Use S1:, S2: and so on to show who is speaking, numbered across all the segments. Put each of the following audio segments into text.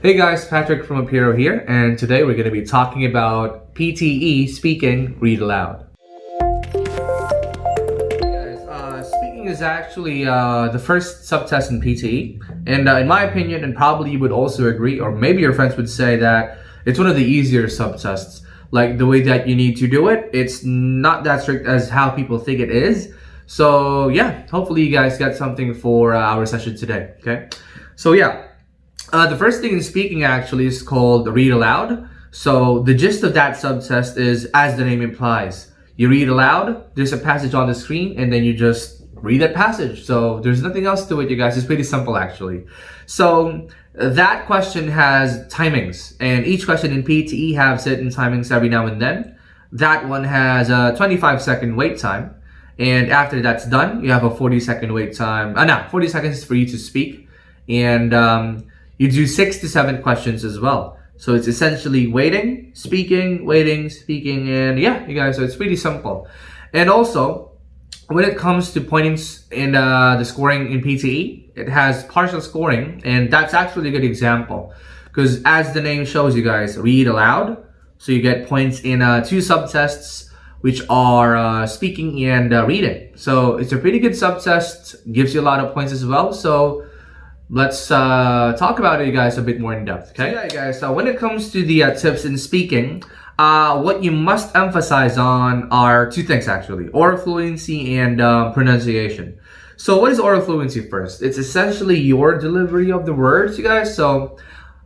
S1: Hey guys, Patrick from Apeiro here, and today we're going to be talking about PTE Speaking, Read Aloud. Speaking is actually the first subtest in PTE, and in my opinion, and probably you would also agree, or maybe your friends would say that it's one of the easier subtests. Like the way that you need to do it, it's not that strict as how people think it is. So yeah, hopefully you guys got something for our session today, okay? So yeah, the first thing in speaking actually is called read aloud. So the gist of that subtest is, as the name implies, you read aloud, there's a passage on the screen, and then you just read that passage. So there's nothing else to it, you guys. It's pretty simple actually. So that question has timings, and each question in PTE has certain timings every now and then. That one has a 25-second wait time, and after that's done, you have a 40-second wait time. 40 seconds for you to speak, and you do 6 to 7 questions as well. So it's essentially waiting, speaking, and yeah, you guys, so it's pretty simple. And also, when it comes to pointings in the scoring in PTE, it has partial scoring, and that's actually a good example because as the name shows, you guys, read aloud. So you get points in 2 subtests, which are speaking and reading. So it's a pretty good subtest, gives you a lot of points as well. So let's talk about it, you guys, a bit more in depth, okay? So yeah, guys, so when it comes to the tips in speaking, what you must emphasize on are 2 things actually: oral fluency and pronunciation. So what is oral fluency first? It's essentially your delivery of the words, you guys. So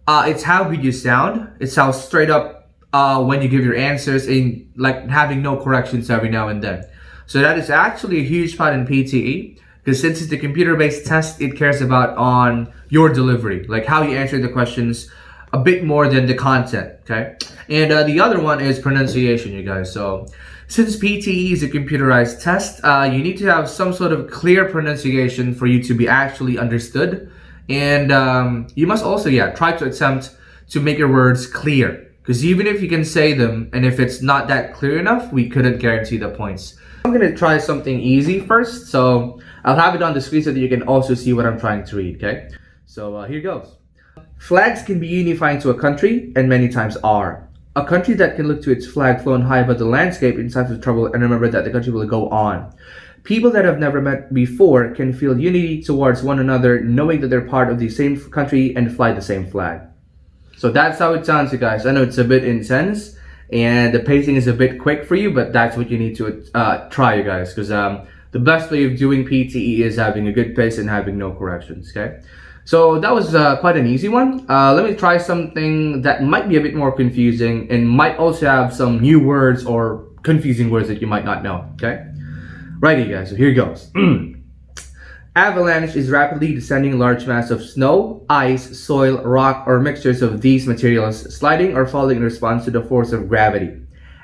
S1: it's how good you sound. It's how straight up when you give your answers, and like having no corrections every now and then. So that is actually a huge part in PTE. Because since it's the computer-based test, it cares about on your delivery, like how you answer the questions a bit more than the content, okay? And the other one is pronunciation, you guys. So since PTE is a computerized test, you need to have some sort of clear pronunciation for you to be actually understood. And you must also, try to attempt to make your words clear. Because even if you can say them, and if it's not that clear enough, we couldn't guarantee the points. I'm gonna try something easy first, so I'll have it on the screen so that you can also see what I'm trying to read, okay? So here goes. Flags can be unifying to a country, and many times are. A country that can look to its flag flown high above the landscape in times of trouble and remember that the country will go on. People that have never met before can feel unity towards one another, knowing that they're part of the same country and fly the same flag. So that's how it sounds, you guys. I know it's a bit intense, and the pacing is a bit quick for you, but that's what you need to try, you guys, because the best way of doing PTE is having a good pace and having no corrections, okay? So that was quite an easy one. Let me try something that might be a bit more confusing and might also have some new words or confusing words that you might not know, okay? Righty, guys, so here goes. Avalanche is rapidly descending large mass of snow, ice, soil, rock, or mixtures of these materials sliding or falling in response to the force of gravity.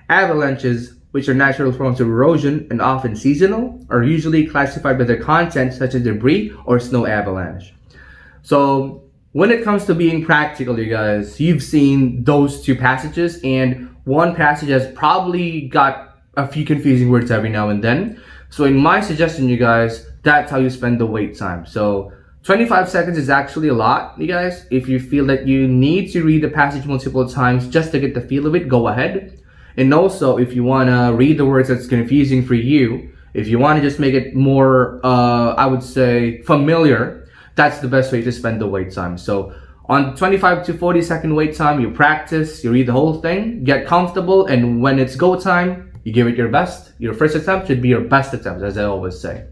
S1: Avalanches, which are naturally prone to erosion and often seasonal, are usually classified by their content such as debris or snow avalanche. So when it comes to being practical, you guys, you've seen those 2 passages, and one passage has probably got a few confusing words every now and then. So in my suggestion, you guys, that's how you spend the wait time. So 25 seconds is actually a lot, you guys. If you feel that you need to read the passage multiple times just to get the feel of it, go ahead. And also, if you want to read the words that's confusing for you, if you want to just make it more, I would say, familiar, that's the best way to spend the wait time. So on 25 to 40 second wait time, you practice, you read the whole thing, get comfortable, and when it's go time, you give it your best. Your first attempt should be your best attempt, as I always say.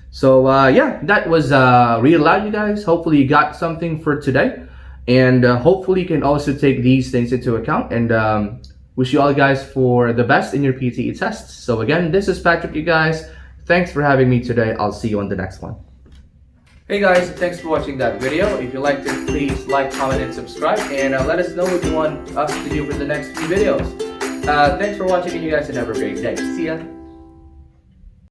S1: So yeah, that was read aloud, you guys. Hopefully you got something for today, and hopefully you can also take these things into account, and wish you all guys for the best in your PTE tests. So again, this is Patrick, you guys. Thanks for having me today. I'll see you on the next one. Hey guys, thanks for watching that video. If you liked it, please like, comment, and subscribe, and let us know what you want us to do for the next few videos. Thanks for watching, and you guys have a great day. See ya.